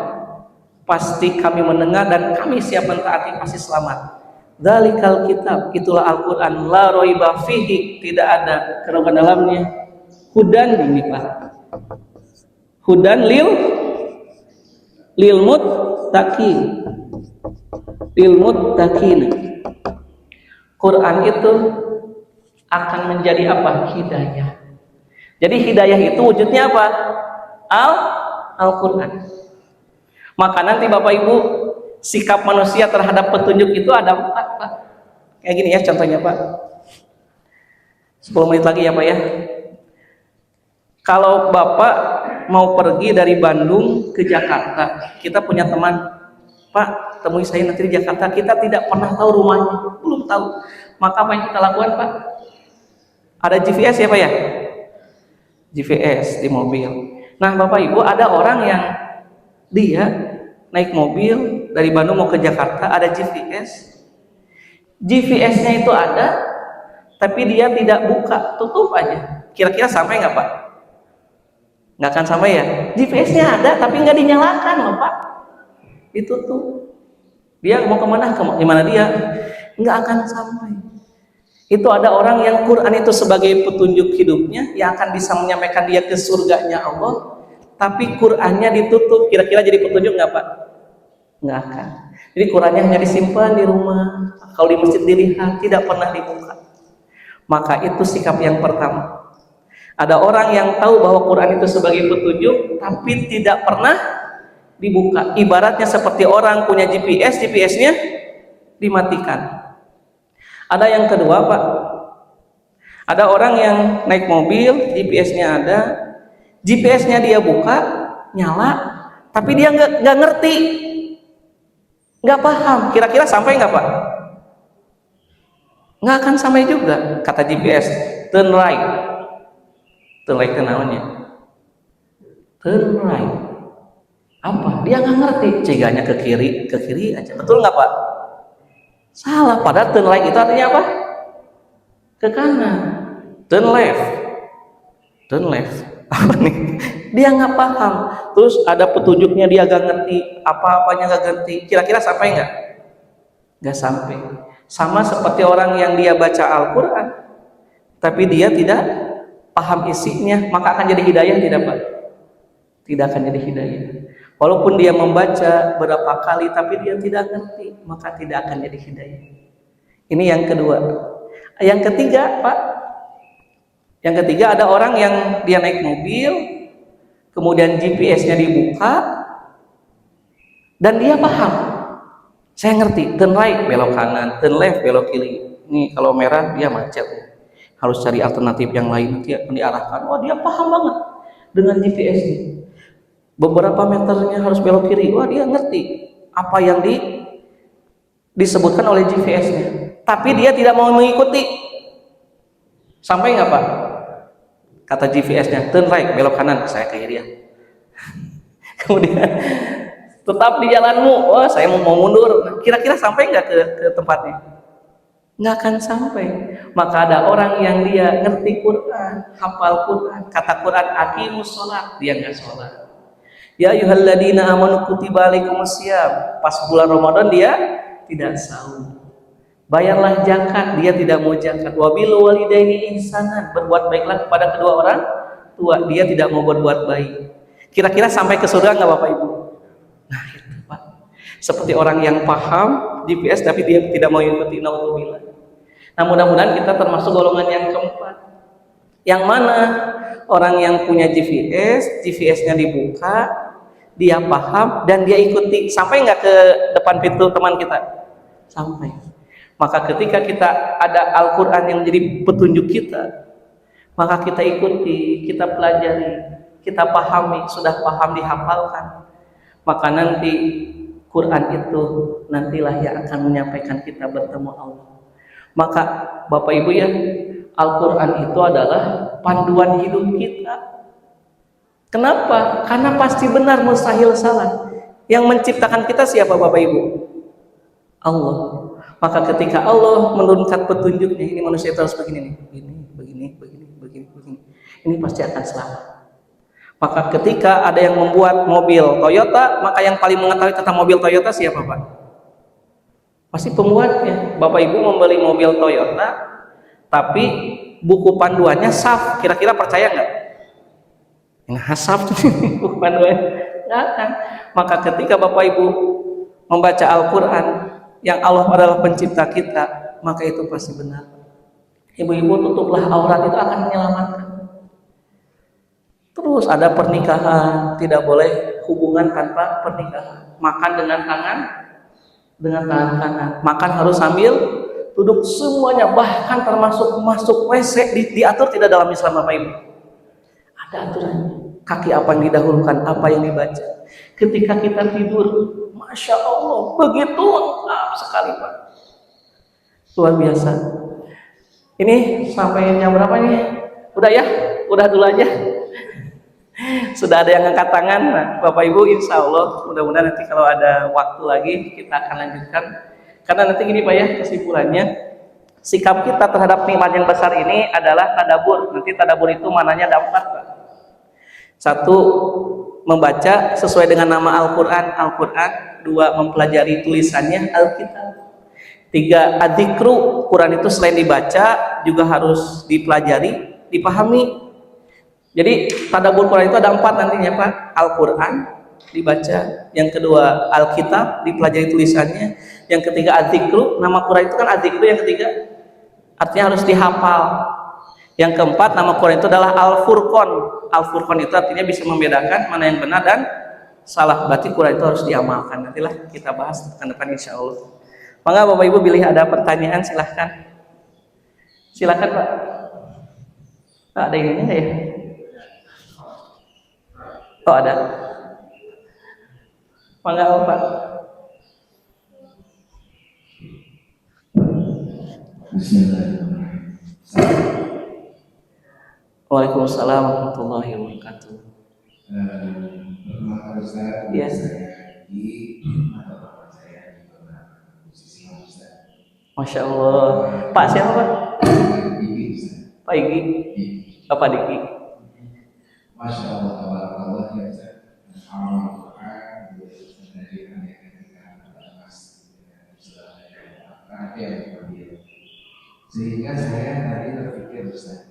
Pasti kami mendengar dan kami siap mentaati, pasti selamat. Dzalikal kitab, itulah Al-Quran, la raiba fihi, tidak ada keraguan dalamnya. Hudan ini Pak, hudan lil muttaqin. Quran itu akan menjadi apa? Hidayah. Jadi hidayah itu wujudnya apa? Al-Quran. Maka nanti Bapak Ibu, sikap manusia terhadap petunjuk itu ada 4 Pak. Kayak gini ya contohnya Pak. 10 menit lagi ya Pak ya. Kalau Bapak mau pergi dari Bandung ke Jakarta, kita punya teman, Pak, temui saya nanti di Jakarta, kita tidak pernah tahu rumahnya, belum tahu. Maka apa yang kita lakukan Pak? Ada GPS ya Pak ya? GPS di mobil. Nah Bapak Ibu, ada orang yang Dia naik mobil dari Bandung mau ke Jakarta, ada GPS. GPS-nya itu ada, tapi dia tidak buka, tutup aja. Kira-kira sampai nggak Pak? Nggak akan sampai ya. GPS-nya ada, tapi nggak dinyalakan loh Pak. Ditutup. Dia mau kemana? Gimana dia? Nggak akan sampai. Itu ada orang yang Quran itu sebagai petunjuk hidupnya, yang akan bisa menyampaikan dia ke surganya Allah, tapi Qurannya ditutup. Kira-kira jadi petunjuk nggak Pak? Nggak akan. Jadi Qurannya hanya disimpan di rumah, kalau di masjid dilihat, tidak pernah dibuka. Maka itu sikap yang pertama. Ada orang yang tahu bahwa Quran itu sebagai petunjuk, tapi tidak pernah dibuka. Ibaratnya seperti orang punya GPS, GPS-nya dimatikan. Ada yang kedua Pak, ada orang yang naik mobil, GPS-nya ada, GPS-nya dia buka, nyala, tapi dia nggak ngerti, nggak paham. Kira-kira sampai nggak Pak? Nggak akan sampai juga. Kata GPS, turn right. Turn right itu namanya. Turn right. Apa? Dia nggak ngerti. Cegahnya ke kiri aja. Betul nggak Pak? Salah. Padahal turn right itu artinya apa? Ke kanan. Turn left. Turn left. Apa nih? Dia nggak paham. Terus ada petunjuknya dia nggak ngerti. Apa-apanya nggak ngerti. Kira-kira sampai nggak? Nggak sampai. Sama seperti orang yang dia baca Al-Quran, tapi dia tidak paham isinya, maka akan jadi hidayah tidak Pak? Tidak akan jadi hidayah. Walaupun dia membaca berapa kali, tapi dia tidak ngerti, maka tidak akan jadi hidayah. Ini yang kedua. Yang ketiga Pak, yang ketiga ada orang yang dia naik mobil, kemudian GPS-nya dibuka, dan dia paham. Saya ngerti, turn right belok kanan, turn left belok kiri. Ini kalau merah dia macet, harus cari alternatif yang lain, nanti akan diarahkan. Wah dia paham banget dengan GPS-nya. Beberapa meternya harus belok kiri. Wah dia ngerti apa yang disebutkan oleh GPS-nya. Tapi dia tidak mau mengikuti. Sampai nggak Pak? Kata GPS-nya, turn right belok kanan, saya ke kiri ya. Kemudian tetap di jalanmu, wah saya mau mundur. Kira-kira sampai nggak ke tempatnya? Nggak akan sampai. Maka ada orang yang dia ngerti Quran, hafal Quran, kata Quran aqimus sholat, dia nggak sholat. Ya ayyuhalladzina amanu kutiba alaikumusiyam, pas bulan Ramadan dia tidak sahur. Bayarlah zakat, dia tidak mau zakat. Wabil walidaini ihsanan, berbuat baiklah kepada kedua orang tua, dia tidak mau berbuat baik. Kira-kira sampai ke surga nggak Bapak Ibu? Nah itu Pak, seperti orang yang paham GPS tapi dia tidak mau ikuti, naudzubillah. Nah mudah-mudahan kita termasuk golongan yang keempat, yang mana orang yang punya GPS-nya dibuka, dia paham dan dia ikuti. Sampai nggak ke depan pintu teman kita? Sampai. Maka ketika kita ada Al-Quran yang menjadi petunjuk kita, maka kita ikuti, kita pelajari, kita pahami, sudah paham dihafalkan, maka nanti Quran itu nantilah yang akan menyampaikan kita bertemu Allah. Maka Bapak Ibu ya, Al-Quran itu adalah panduan hidup kita. Kenapa? Karena pasti benar, mustahil salah. Yang menciptakan kita siapa Bapak Ibu? Allah. Maka ketika Allah menurunkan petunjuknya, ini manusia itu harus begini nih, begini. Ini pasti akan selamat. Maka ketika ada yang membuat mobil Toyota, maka yang paling mengetahui tentang mobil Toyota siapa Pak? Pasti pembuatnya. Bapak Ibu membeli mobil Toyota, tapi buku panduannya SAF. Kira-kira percaya nggak? Nah, SAF buku panduannya nggak akan. Maka ketika Bapak Ibu membaca Al-Quran, yang Allah adalah pencipta kita, maka itu pasti benar. Ibu-ibu tutuplah aurat, itu akan menyelamatkan. Terus ada pernikahan, tidak boleh hubungan tanpa pernikahan. Makan dengan tangan kanan. Makan harus sambil duduk semuanya, bahkan termasuk masuk WC diatur tidak dalam Islam Bapak Ibu. Ada aturannya. Kaki apa yang didahulukan, apa yang dibaca. Ketika kita tidur, Masya Allah, begitu lengkap sekali Pak. Luar biasa. Ini sampai jam berapa ini? Udah ya? Udah dulu aja. Sudah ada yang angkat tangan. Nah, Bapak Ibu, insya Allah mudah-mudahan nanti kalau ada waktu lagi kita akan lanjutkan. Karena nanti gini Pak ya, kesimpulannya sikap kita terhadap nikmat yang besar ini adalah tadabur. Nanti tadabur itu mananya ada 4 Pak. 1, membaca sesuai dengan nama Al-Quran, Al-Quran. 2, mempelajari tulisannya, Alkitab. 3, adzikru, Quran itu selain dibaca juga harus dipelajari, dipahami. Jadi tadabbur Quran itu ada 4 nantinya Pak. Al-Quran dibaca, yang kedua Alkitab dipelajari tulisannya, yang ketiga adzikru, nama Quran itu kan adzikru, yang ketiga artinya harus dihafal, yang keempat nama Quran itu adalah Al-Furqan. Al-Furqan itu artinya bisa membedakan mana yang benar dan salah, berarti Quran itu harus diamalkan. Nantilah kita bahas ke depan insya Allah. Maka Bapak Ibu bila ada pertanyaan silahkan Pak. Ada ininya nggak ya? Oh ada. Mangga Pak. Bismillahirrahmanirrahim. Waalaikumsalam warahmatullahi wabarakatuh. Pertama kali saya di mata bapak saya di beberapa posisi Ustaz. Masya Allah. Pak siapa Pak? Pak Igi. Apa Diki? Masya Allah, tabarakallah ya Ustaz. Amal Quran dari aneka mas sehingga saya tadi berpikir Ustaz,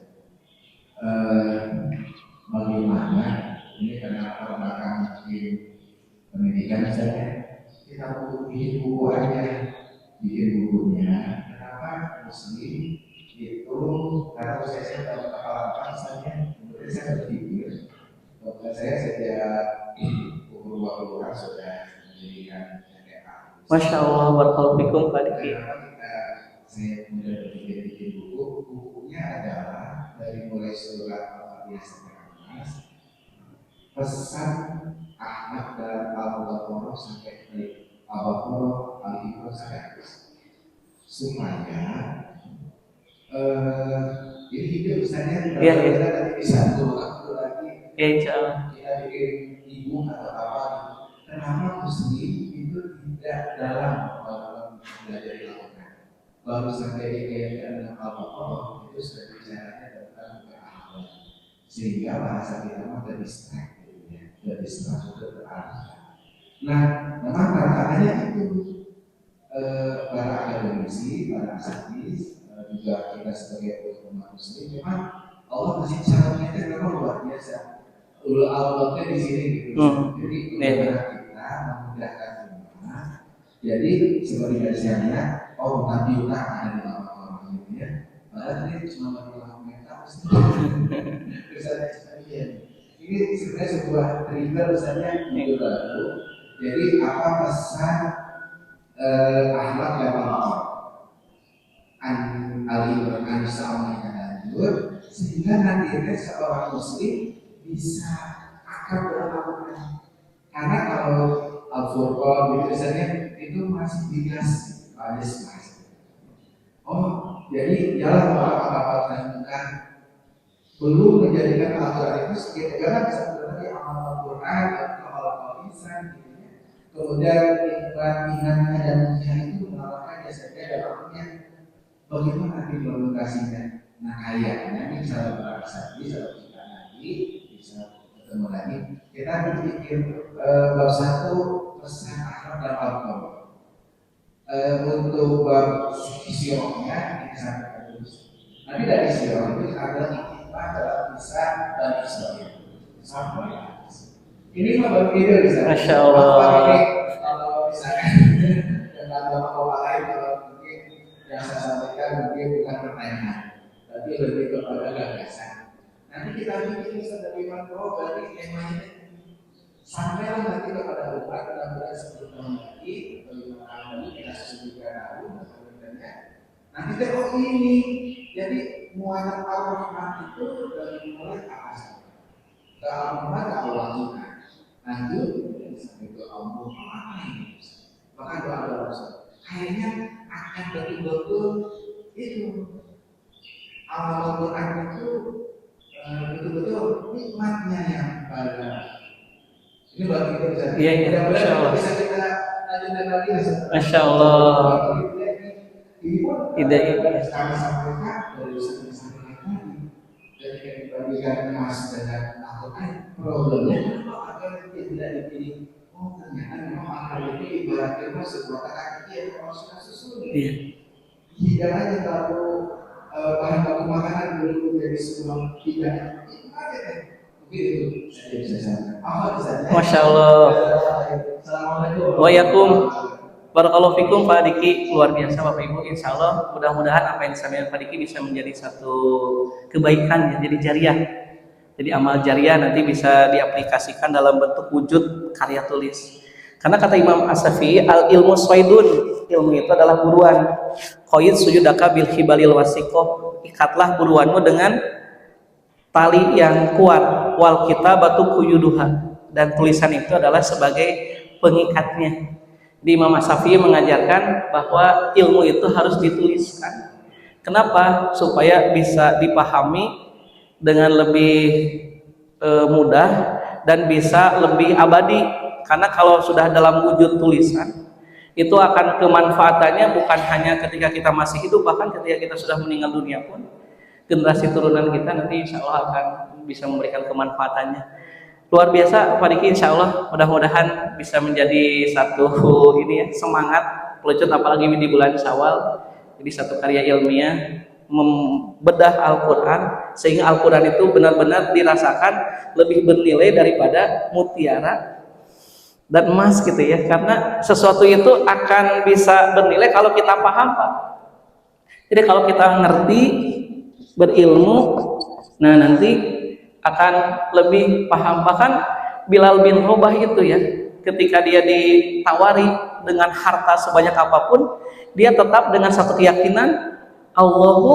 bagaimana ini karena latar belakang pendidikan saya, kita bikin buku aja, bikin bukunya. Kenapa Muslim itu karena saya dalam kepala misalnya, kemudian saya berpikir, saya sejak umur 20-an sudah mendirikan MTA. Masya Allah, barakallahu fikum Pak Diki. Saya kemudian berpikir bikin bukunya adalah dari mulai surat Al-Fatihah sampai Al-Nas, pesan Ahmad dalam Al-Baqarah sampai Al-Baqarah, Al-Imran sampai habis, supaya ini hidup misalnya kita nanti bisa waktu lagi kita bikin ibu atau apa. Kenapa Muslim itu tidak dalam belajar Al-Quran? Baru sampai di Al-Baqarah itu sudah bicaranya tentang keakhiran, sehingga bahasa kita mah terdistract, terdistract ke arah. Nah, memang tantangannya itu para akademisi, para aktivis, juga kita sebagai umat Muslim, memang Allah kasih cara kita memang luar biasa. Ulul albabnya di sini gitu. Jadi kita memudahkan umat. Jadi seperti biasanya, oh Nabi utama ada di orang gitu ya. Padahal ini cuma berulang mental. Ini sebenarnya sebuah trigger misalnya minggu lalu. Jadi apa pesan Ahmad dan Allah Ali An-Sa'am yang lanjut, sehingga nanti seorang Muslim bisa akrab dengan Al-Quran. Karena kalau Al-Furqan gitu misalnya itu masih digas masih. Oh, jadi jalan para temukan belum menjadikan Al-Quran itu sebagai negara sebenarnya amal Al-Quran atau Al-Quran gitu ya. Kemudian imannya dan mulia itu mengalahkan jasanya dalamnya. Bagaimana implementasinya? Nah kayaknya bisa berasa, bisa kita lagi, bisa ketemu lagi. Kita berpikir bab 1 pesan akhlak dan Al-Quran. Untuk bab sirahnya kita sampaikan dulu. Tapi dari sirah itu ada iktifah dalam kisah dan Israel. Sampai ini mah baru ide bisa. Masya Allah. Kalau misalkan dengan bapak lain kalau mungkin yang saya sampaikan mungkin bukan pertanyaan, tapi lebih kepada gagasan. Nanti kita bikin bagaimana berarti temanya sampailah nanti kepada umat dalam bulan 10 tahun lagi, bagaimana ini kita sebutkan tahu sebenarnya. Nanti tengok ini, jadi muatan Ar-Rahman itu dari mulai atas ke Al-Rahman ke Allah Tuhan, lanjut sampai ke Allah ini. Bahkan doa kayaknya akan betul-betul itu Al-Quran itu betul-betul nikmatnya yang Ini bagi kita bisa. Iya, Masya Allah. Bisa kita lanjutkan lagi. Masya Allah. Ini pun ide ini sekarang sampaikan dari sampaikan tadi dari yang dibagikan emas dengan Al-Quran. Problemnya kenapa akal itu tidak dipilih? Oh ternyata memang akal itu ibaratnya sebuah kaki yang masukkan susu. iya. Hidangannya terlalu bahan baku makanan belum menjadi sebuah hidangan. Itu aja kan? Mungkin itu saya bisa sampaikan. Masya Allah. Assalamualaikum. Waalaikum. Barakallahu fikum Pak Diki, luar biasa Bapak Ibu. Insya Allah mudah-mudahan apa yang disampaikan Pak Diki bisa menjadi satu kebaikan ya, jadi jariah. Jadi amal jariah nanti bisa diaplikasikan dalam bentuk wujud karya tulis. Karena kata Imam As-Syafi'i, al ilmu swaidun, ilmu itu adalah buruan. Qaid sujudaka bil hibalil wasiqah, ikatlah buruanmu dengan tali yang kuat. Wal kitabatu quyuduha, dan tulisan itu adalah sebagai pengikatnya. Di Imam As-Syafi'i mengajarkan bahwa ilmu itu harus dituliskan. Kenapa? Supaya bisa dipahami dengan lebih mudah dan bisa lebih abadi. Karena kalau sudah dalam wujud tulisan, itu akan kemanfaatannya bukan hanya ketika kita masih hidup, bahkan ketika kita sudah meninggal dunia pun, generasi turunan kita nanti insya Allah akan bisa memberikan kemanfaatannya. Luar biasa Pak Diki, insya Allah mudah-mudahan bisa menjadi satu ini ya, semangat pelucut apalagi di bulan Syawal. Jadi satu karya ilmiah membedah Al-Quran sehingga Al-Quran itu benar-benar dirasakan lebih bernilai daripada mutiara dan emas gitu ya, karena sesuatu itu akan bisa bernilai kalau kita paham Pak. Jadi kalau kita ngerti, berilmu, nah nanti akan lebih paham. Bahkan Bilal bin Rabah itu ya, ketika dia ditawari dengan harta sebanyak apapun, dia tetap dengan satu keyakinan Allahu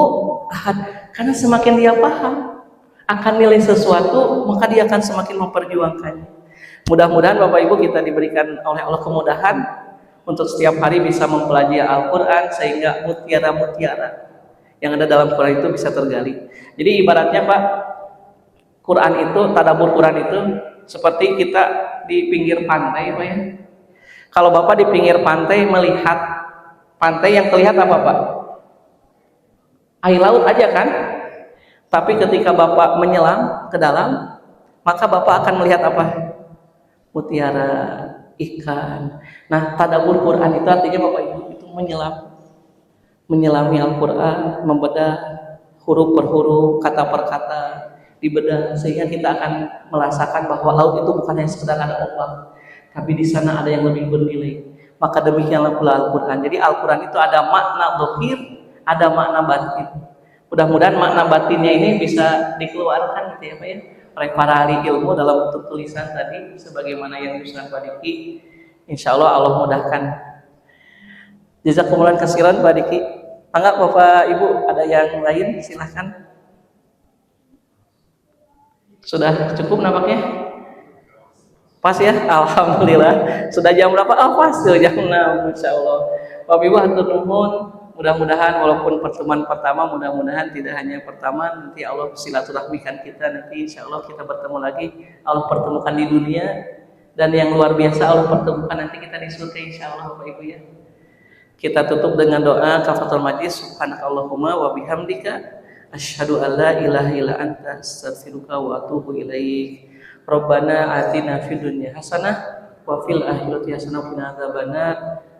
Ahad. Karena semakin dia paham akan nilai sesuatu, maka dia akan semakin memperjuangkannya. Mudah-mudahan Bapak Ibu kita diberikan oleh Allah kemudahan untuk setiap hari bisa mempelajari Al-Quran sehingga mutiara-mutiara yang ada dalam Quran itu bisa tergali. Jadi ibaratnya Pak, Quran itu, tadabbur Quran itu seperti kita di pinggir pantai Pak ya. Kalau Bapak di pinggir pantai melihat pantai, yang terlihat apa Pak? Air laut aja kan? Tapi ketika Bapak menyelam ke dalam, maka Bapak akan melihat apa? Mutiara, ikan. Nah, tadabbur Quran itu artinya Bapak Ibu itu menyelami Al-Quran, membedah huruf per huruf, kata per kata, dibedah sehingga kita akan merasakan bahwa laut itu bukan hanya sekedar ada ombak, tapi di sana ada yang lebih bernilai. Maka demikianlah pula Al-Quran. Jadi Al-Quran itu ada makna zahir, ada makna batin. Mudah-mudahan makna batinnya ini bisa dikeluarkan gitu ya Pak ya, oleh para ahli ilmu dalam bentuk tulisan tadi sebagaimana yang disusun Pak Diki. Insya Allah Allah mudahkan. Jazakumullah khairan Pak Diki. Enggak Bapak Ibu ada yang lain silahkan. Sudah cukup nampaknya? Pas ya? Alhamdulillah. Sudah jam berapa? Oh pas tuh jam 6. Masya Allah. Bapak Ibu hatur nuhun. Mudah-mudahan walaupun pertemuan pertama, mudah-mudahan tidak hanya pertama, nanti Allah silaturahmikan kita, nanti insya Allah kita bertemu lagi. Allah pertemukan di dunia, dan yang luar biasa Allah pertemukan nanti kita di surga insya Allah Bapak Ibu ya. Kita tutup dengan doa kafaratul majlis. Subhanakallahumma wa bihamdika asyhadu an la ilaha illa anta astaghfiruka wa atubu ilaik. Rabbana atina fid dunya hasanah wa fil akhirati hasanah wa qina adzabannar.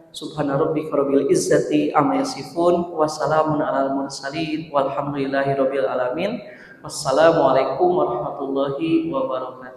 Subhana rabbika rabbil izzati amma yasifun wa salamun alal mursalin walhamdulillahi rabbil alamin. Wassalamualaikum warahmatullahi wabarakatuh.